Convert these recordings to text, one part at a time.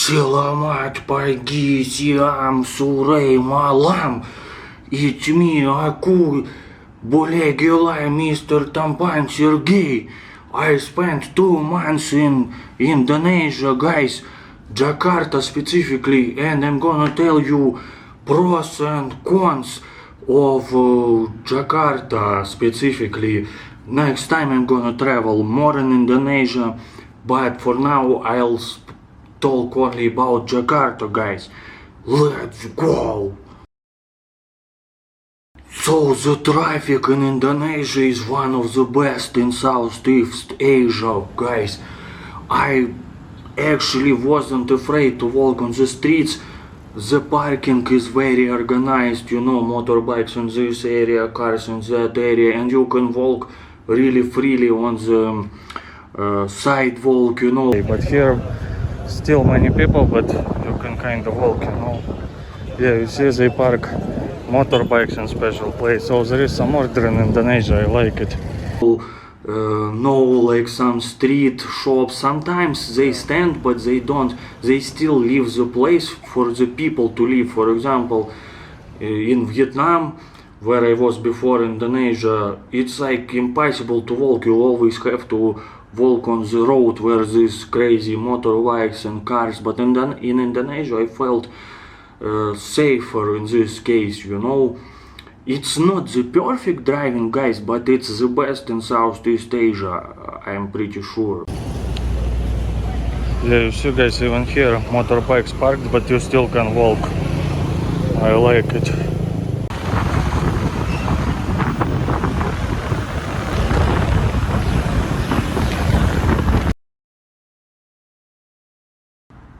Selamat pagi, siang, sore, malam. It's me, aku, Bule Gila, Mr. Tampan Sergey. I spent 2 months in Indonesia, guys. Jakarta specifically, and I'm gonna tell you pros and cons of Jakarta specifically. Next time I'm gonna travel more in Indonesia, but for now I'll talk only about Jakarta, guys. Let's go! So the traffic in Indonesia is one of the best in Southeast Asia, guys. I actually wasn't afraid to walk on the streets. The parking is very organized, you know, motorbikes in this area, cars in that area, and you can walk really freely on the sidewalk, you know. But here still many people, but you can kind of walk, you know. Yeah, you see they park motorbikes in special place, so there is some order in Indonesia. I like it. No, like some street shops, sometimes they stand but they don't, they still leave the place for the people to live. For example, in Vietnam, where I was before Indonesia, it's like impossible to walk. You always have to walk on the road where these crazy motorbikes and cars, but in Indonesia I felt safer in this case, you know. It's not the perfect driving, guys, but it's the best in Southeast Asia, I'm pretty sure. Yeah, you see, guys, even here motorbikes parked, but you still can walk. I like it.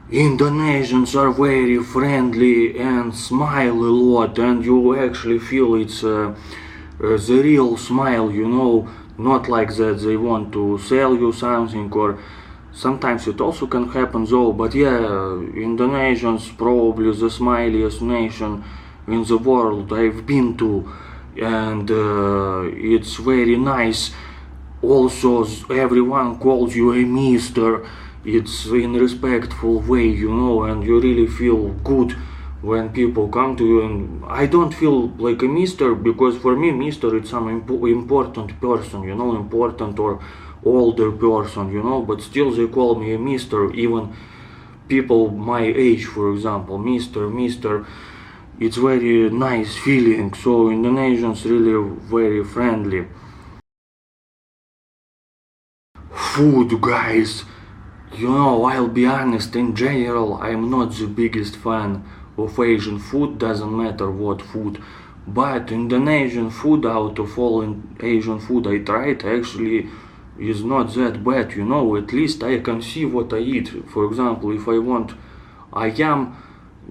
Indonesians are very friendly and smile a lot, and you actually feel it's the real smile, you know, not like that they want to sell you something, or sometimes it also can happen though, but yeah, Indonesians probably the smiliest nation in the world I've been to, and it's very nice. Also, everyone calls you a mister. It's in respectful way, you know, and you really feel good when people come to you. And I don't feel like a mister, because for me mister it's some important person, you know, important or older person, you know, but still they call me a mister. Even people my age, for example, mister, it's very nice feeling. So Indonesians really very friendly. Food, guys. You know, I'll be honest, in general, I'm not the biggest fan of Asian food, doesn't matter what food. But Indonesian food, out of all Asian food I tried, actually is not that bad, you know, at least I can see what I eat. For example, if I want ayam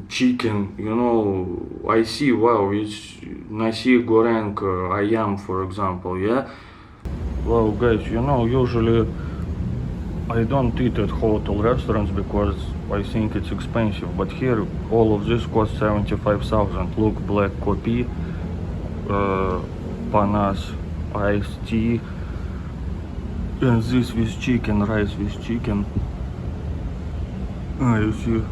chicken, you know, I see, wow, it's nasi goreng ayam, for example, yeah. Well, guys, you know, usually I don't eat at hotel restaurants because I think it's expensive, but here all of this costs 75,000. Look, black coffee, panas, iced tea, and this with chicken, rice with chicken. You see,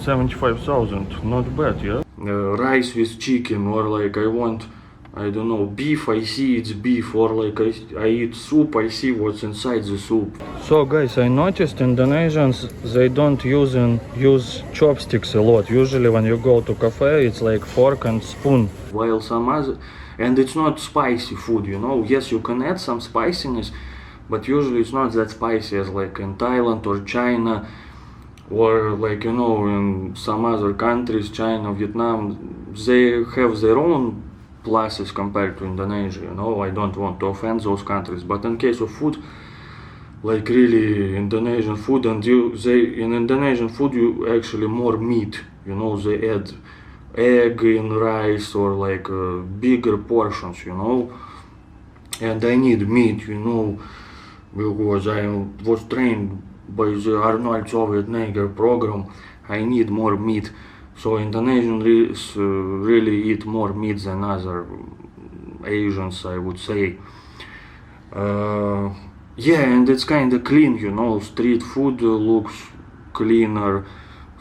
75,000, not bad, yeah? Rice with chicken, or like I want, I don't know, beef, I see it's beef, or like I eat soup, I see what's inside the soup. So guys, I noticed Indonesians, they don't use chopsticks a lot. Usually when you go to cafe, it's like fork and spoon. While some other, and it's not spicy food, you know. Yes, you can add some spiciness, but usually it's not that spicy as like in Thailand or China, or like, you know, in some other countries, China, Vietnam, they have their own pluses compared to Indonesia, you know. I don't want to offend those countries, but in case of food, like really Indonesian food, and in Indonesian food you actually more meat, you know, they add egg in rice, or like bigger portions, you know, and I need meat, you know, because I was trained by the Arnold Schwarzenegger program. I need more meat. So Indonesians really eat more meat than other Asians, I would say. Yeah, and it's kinda clean, you know, street food looks cleaner,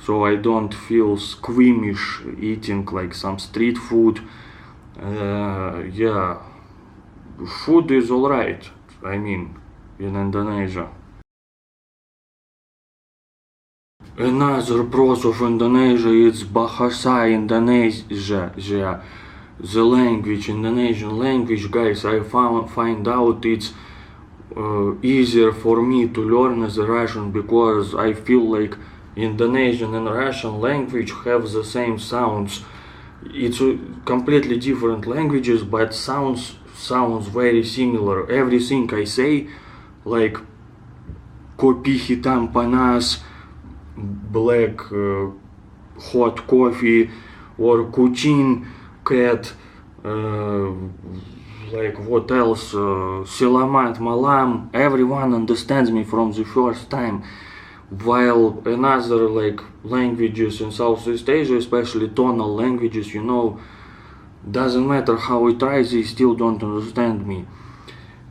so I don't feel squeamish eating like some street food. Yeah, food is alright, I mean, in Indonesia. Another pros of Indonesia is Bahasa Indonesia. The language, Indonesian language, guys, I find out it's easier for me to learn the Russian because I feel like Indonesian and Russian language have the same sounds. It's completely different languages, but sounds very similar. Everything I say, like kopi hitam panas, black hot coffee, or kucing cat, like what else, selamat malam, everyone understands me from the first time. While another like languages in Southeast Asia, especially tonal languages, doesn't matter how I try, they still don't understand me.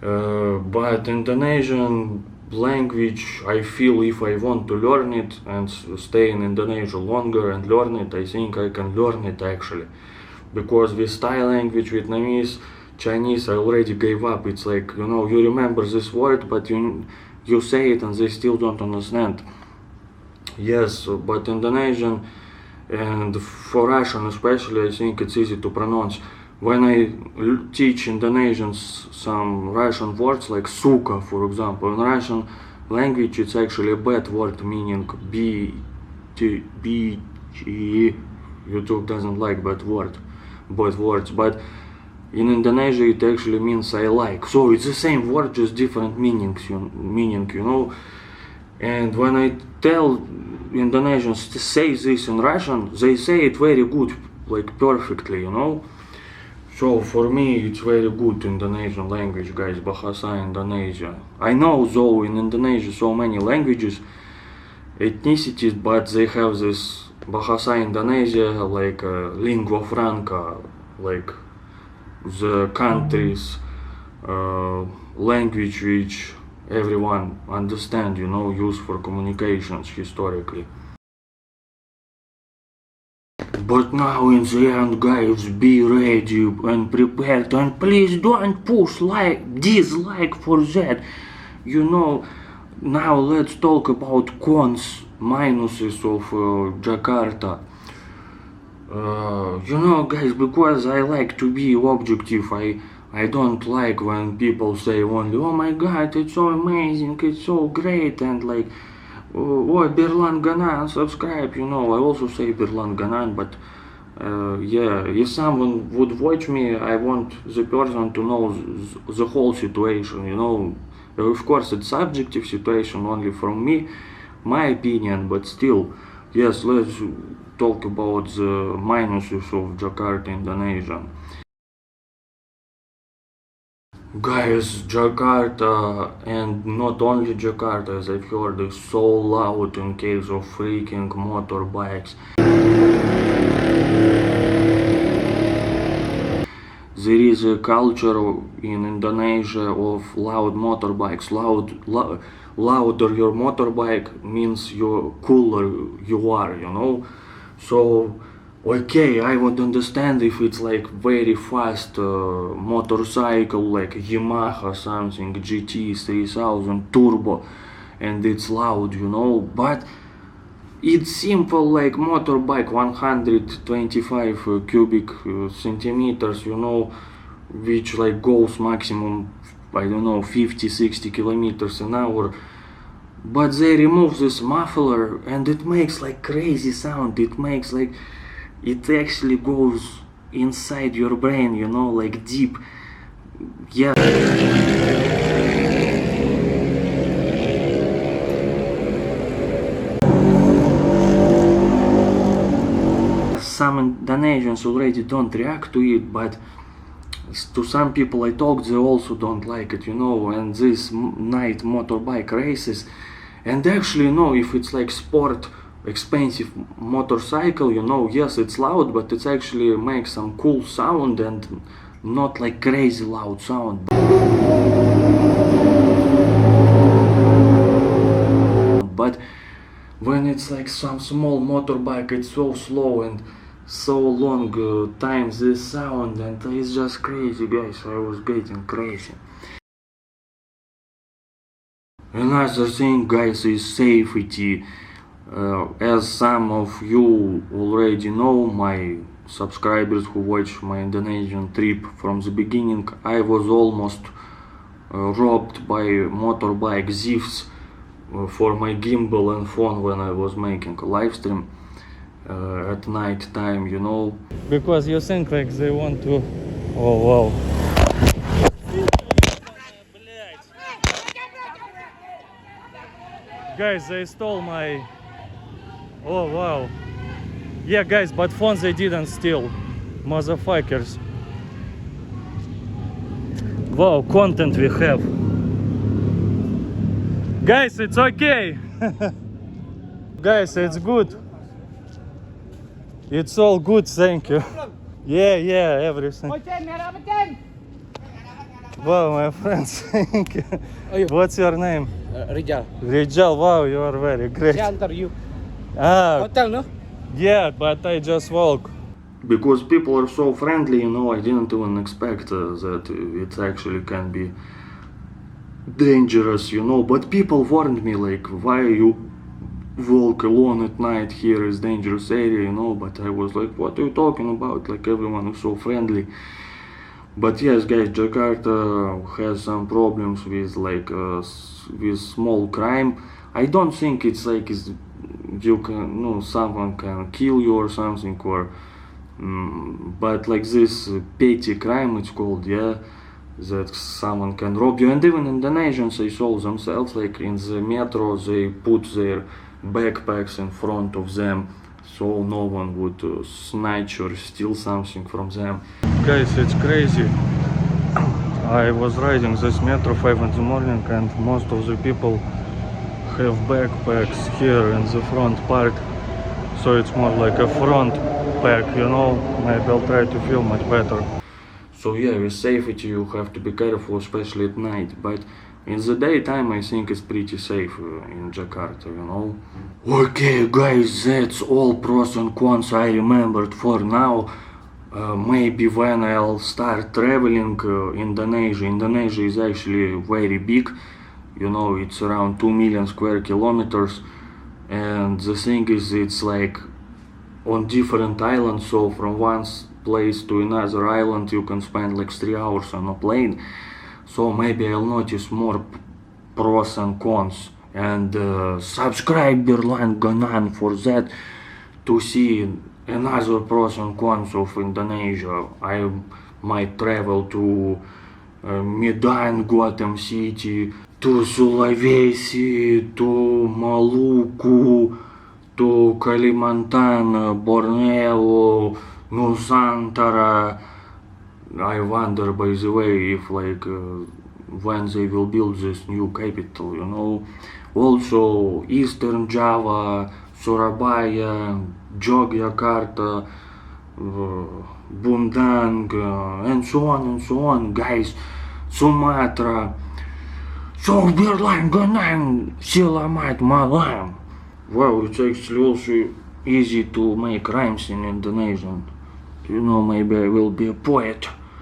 But Indonesian language, I feel if I want to learn it and stay in Indonesia longer and learn it, I think I can learn it actually. Because with Thai language, Vietnamese, Chinese, I already gave up. It's like, you remember this word, but you say it and they still don't understand. Yes, but Indonesian and for Russian especially, I think it's easy to pronounce. When I teach Indonesians some Russian words like suka, for example, in Russian language it's actually a bad word meaning B, YouTube doesn't like bad words, but in Indonesia it actually means I like. So it's the same word, just different meaning. And when I tell Indonesians to say this in Russian, they say it very good, like perfectly, So for me it's very good Indonesian language, guys, Bahasa Indonesia. I know though in Indonesia so many languages, ethnicities, but they have this Bahasa Indonesia like lingua franca, like the country's language which everyone understand, used for communications historically. But now in the end, guys, be ready and prepared, and please don't push dislike for that. Now let's talk about minuses of Jakarta. Guys, because I like to be objective, I don't like when people say only, oh my god, it's so amazing, it's so great, and like, oh, Berlan Ganan, subscribe, I also say Berlan Ganan, but yeah, if someone would watch me, I want the person to know the whole situation, Of course, it's subjective situation only from me, my opinion, but still, yes, let's talk about the minuses of Jakarta, Indonesia. Guys, Jakarta, and not only Jakarta, as I've heard, is so loud in case of freaking motorbikes. There is a culture in Indonesia of loud motorbikes. Louder your motorbike means cooler you are, So, okay, I would understand if it's like very fast motorcycle like Yamaha something, GT 3000 turbo, and it's loud, but it's simple like motorbike 125 cubic centimeters, which like goes maximum, I don't know, 50-60 kilometers an hour. But they remove this muffler and it makes like crazy sound. It makes like, it actually goes inside your brain, like deep. Yeah. Some Indonesians already don't react to it, but to some people I talk, they also don't like it, and this night motorbike races, and actually, if it's like sport, expensive motorcycle, yes, it's loud, but it actually makes some cool sound and not like crazy loud sound. But when it's like some small motorbike, it's so slow and so long time this sound, and it's just crazy, guys. I was getting crazy. Another thing, guys, is safety. As some of you already know, my subscribers who watch my Indonesian trip from the beginning, I was almost robbed by motorbike thieves for my gimbal and phone when I was making a live stream at night time, you know. Because you think like they want to... Oh wow. Guys, they stole my... Oh wow. Yeah guys, but phones they didn't steal. Motherfuckers. Wow, content we have. Guys, it's okay. Guys, it's good. It's all good, thank you. Yeah, everything. Wow, my friends, thank you. What's your name? Rijal. Rijal, wow, you are very great. Yeah, antar you. Ah, Hotel, no? yeah, but I just walk. Because people are so friendly, you know, I didn't even expect that it actually can be dangerous, you know. But people warned me, like, why you walk alone at night here is dangerous area, you know. But I was like, what are you talking about? Like, everyone is so friendly. But yes, guys, Jakarta has some problems with like with small crime. I don't think it's like you can, no, someone can kill you or something, or but like this petty crime it's called, yeah, that someone can rob you. And even Indonesians, they show themselves, like in the metro they put their backpacks in front of them so no one would snatch or steal something from them. Guys, it's crazy. I was riding this metro 5 in the morning and most of the people have backpacks here in the front part, so it's more like a front pack, you know. Maybe I'll try to film it better. So yeah, with safety you have to be careful, especially at night, but in the daytime I think it's pretty safe in Jakarta, you know. Okay guys, that's all pros and cons I remembered for now. Maybe when I'll start traveling Indonesia. Indonesia is actually very big, you know, it's around 2 million square kilometers, and the thing is it's like on different islands, so from one place to another island you can spend like 3 hours on a plane. So maybe I'll notice more pros and cons, and subscribe Berlan Ganan for that to see another pros and cons of Indonesia. I might travel to Medan, Gotham City, to Sulawesi, to Maluku, to Kalimantan, Borneo, Nusantara. I wonder, by the way, if like when they will build this new capital, you know. Also Eastern Java, Surabaya, Yogyakarta, Bundang, and so on, guys. Sumatra. So Berlan Ganan, Selamat Malam. Wow, it's actually also easy to make rhymes in Indonesian. You know, maybe I will be a poet.